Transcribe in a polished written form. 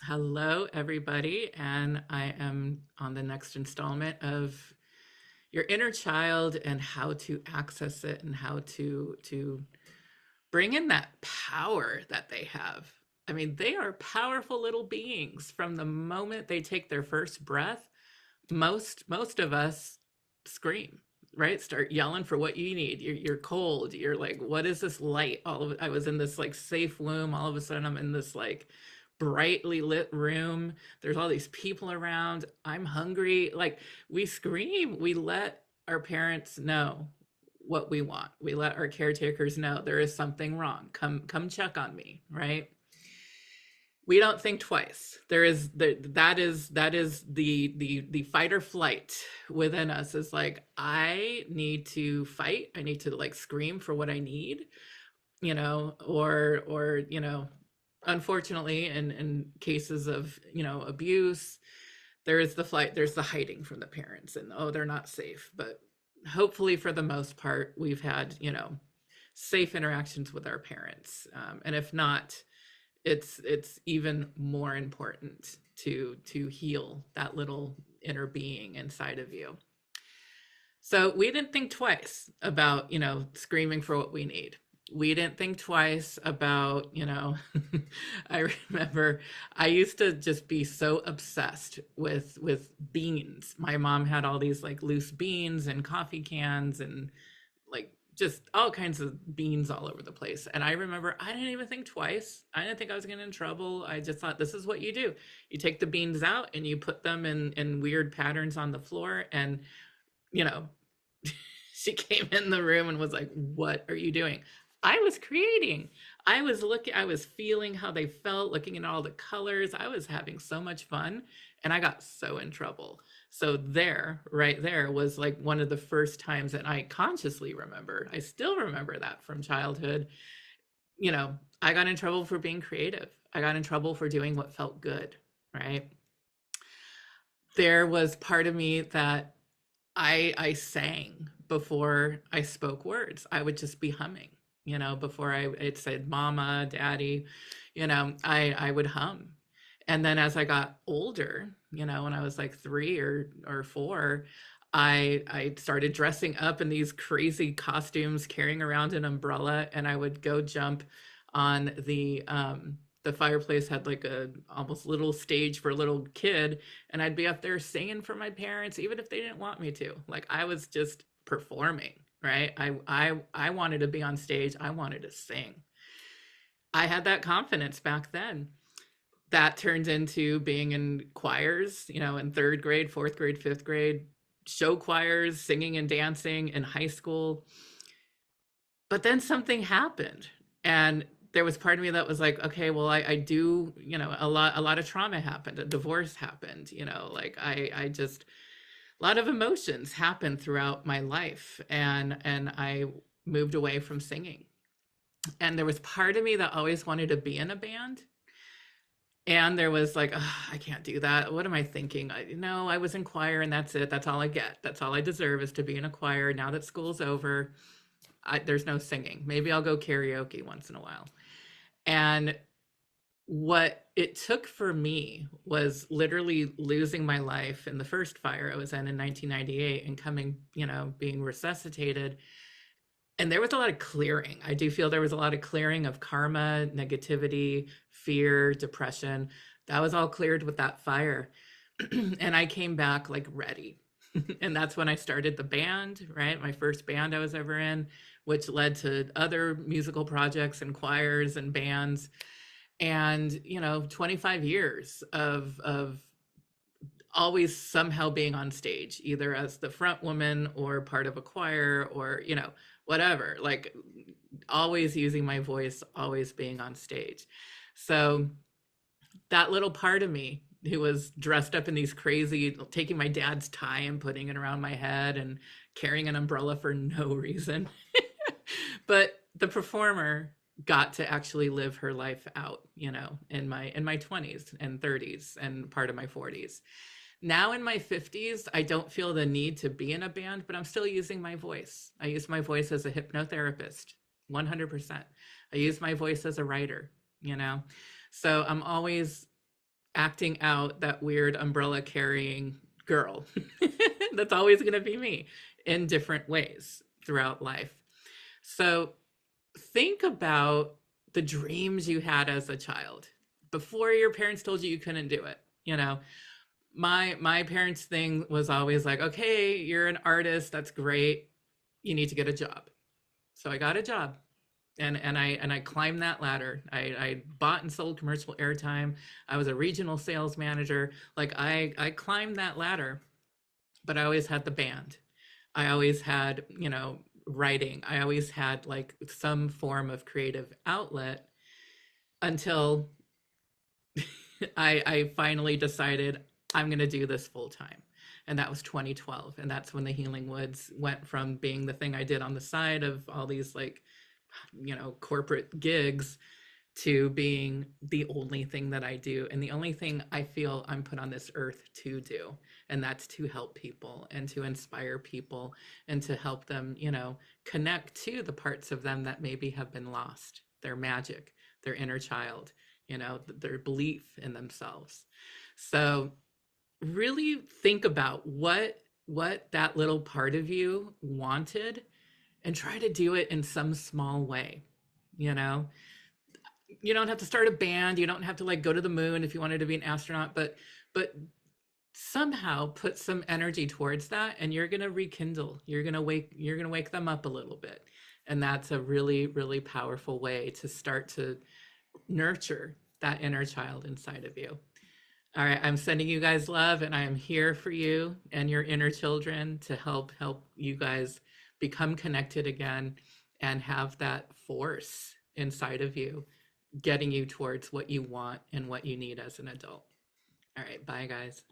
Hello, everybody, and I am on the next installment of your inner child and how to access it and how to bring in that power that they have. I mean, they are powerful little beings from the moment they take their first breath. Most of us scream, right? Start yelling for what you need. You're cold. You're like, what is this light? I was in this like safe womb. All of a sudden, I'm in this like brightly lit room. There's all these people around. I'm hungry. Like we scream. We let our parents know what we want. We let our caretakers know there is something wrong. Come check on me, right? We don't think twice. That is the fight or flight within us is like, I need to fight. I need to like scream for what I need, or unfortunately in cases of abuse, there is the flight, there's the hiding from the parents, and oh, they're not safe. But hopefully for the most part we've had safe interactions with our parents, and if not, it's even more important to heal that little inner being inside of you. So we didn't think twice about screaming for what we need. We didn't think twice about I remember I used to just be so obsessed with beans. My mom had all these like loose beans and coffee cans and like just all kinds of beans all over the place. And I remember I didn't even think twice. I didn't think I was getting in trouble. I just thought, this is what you do. You take the beans out and you put them in weird patterns on the floor. And, she came in the room and was like, what are you doing? I was creating. I was feeling how they felt, looking at all the colors. I was having so much fun, and I got so in trouble. So right there was like one of the first times that I consciously remember. I still remember that from childhood. I got in trouble for being creative. I got in trouble for doing what felt good, right? There was part of me that I sang before I spoke words. I would just be humming, before it said mama, daddy, I would hum. And then as I got older, when I was like 3 or 4, I started dressing up in these crazy costumes, carrying around an umbrella, and I would go jump on the fireplace had like a almost little stage for a little kid, and I'd be up there singing for my parents, even if they didn't want me to. Like I was just performing, right? I wanted to be on stage. I wanted to sing. I had that confidence back then. That turned into being in choirs, in 3rd grade, 4th grade, 5th grade, show choirs, singing and dancing in high school. But then something happened, and there was part of me that was like, okay, well, I do, a lot of trauma happened. A divorce happened, like I just, a lot of emotions happened throughout my life, and I moved away from singing. And there was part of me that always wanted to be in a band. And there was like, oh, I can't do that. What am I thinking? I was in choir, and that's it. That's all I get. That's all I deserve, is to be in a choir. Now that school's over, there's no singing. Maybe I'll go karaoke once in a while. And what it took for me was literally losing my life in the first fire I was in 1998, and coming, being resuscitated. And there was a lot of clearing. I do feel there was a lot of clearing of karma, negativity, fear, depression. That was all cleared with that fire. And I came back like ready. And that's when I started the band, right? My first band I was ever in, which led to other musical projects and choirs and bands. And, 25 years of always somehow being on stage, either as the front woman or part of a choir or, whatever, like always using my voice, always being on stage. So that little part of me who was dressed up in these crazy, taking my dad's tie and putting it around my head and carrying an umbrella for no reason. But the performer got to actually live her life out, in my 20s and 30s and part of my 40s. Now in my 50s, I don't feel the need to be in a band, but I'm still using my voice. I use my voice as a hypnotherapist, 100%. I use my voice as a writer, So I'm always acting out that weird umbrella carrying girl. That's always going to be me in different ways throughout life. So think about the dreams you had as a child before your parents told you you couldn't do it. You know, my parents' thing was always like, okay, you're an artist, that's great. You need to get a job. So I got a job. And I climbed that ladder. I bought and sold commercial airtime. I was a regional sales manager. Like I climbed that ladder, but I always had the band. I always had, you know, writing. I always had like some form of creative outlet until I finally decided I'm going to do this full time. And that was 2012. And that's when the Healing Woods went from being the thing I did on the side of all these like, you know, corporate gigs to being the only thing that I do and the only thing I feel I'm put on this earth to do. And that's to help people and to inspire people and to help them, you know, connect to the parts of them that maybe have been lost, their magic, their inner child, you know, their belief in themselves. So really think about what that little part of you wanted and try to do it in some small way. You know, you don't have to start a band, you don't have to like go to the moon if you wanted to be an astronaut, but somehow put some energy towards that and you're going to rekindle, you're going to wake them up a little bit. And that's a really, really powerful way to start to nurture that inner child inside of you. All right, I'm sending you guys love and I am here for you and your inner children to help you guys become connected again and have that force inside of you getting you towards what you want and what you need as an adult. All right, bye guys.